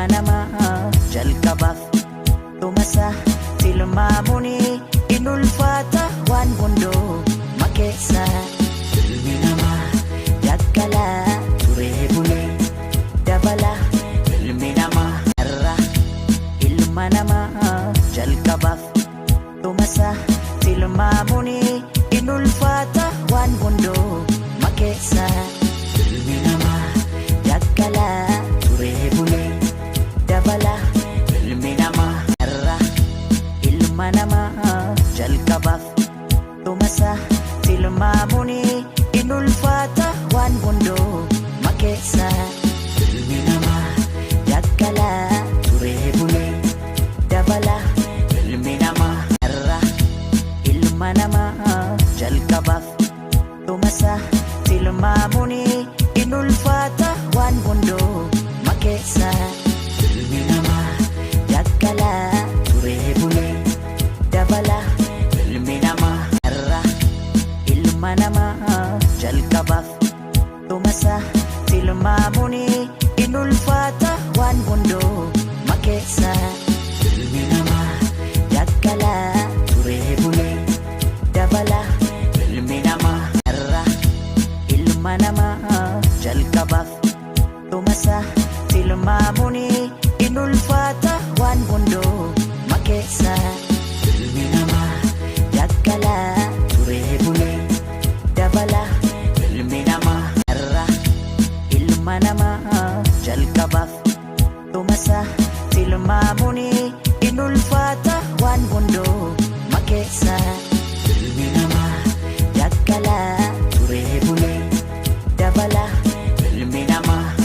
ilma namaa jalqabaaf dhumasa tilmaamuni in ulfaata waan hundoo makeessa ilmi namaa yakkala turee bulee dabala ilmi namaa irra ilma namaa jalqabaaf dhumasa tilmaamuni in ulfaata waan hundoo makeessa ilmi namaa yakkala turee bulee dabala ilmi namaa irra ilma namaa jalqabaaf dhumasa tilmaamuni in ulfaata waan hundoo makeessa ilmi namaa yakkala turee bulee dabala ilmi namaa irra ilma namaa jalqabaaf dhumasa tilmaamuni in ulfaata waan hundoo makeessa ilmi namaa yakkala turee bulee dabala ilmi namaa irra ilma namaa jalqabaaf dhumasa tilmaamuni in ulfaata waan hundoo makeessa ilmi namaa yakkala turee bulee dabala ilmi namaa irra ilma namaa jalqabaaf dhumasa tilmaamuni in ulfaata waan hundoo makeessa ilmi namaa yakkala turee bulee dabala ilmi namaa irra ilma namaa jalqabaaf dhumasa tilmaamuni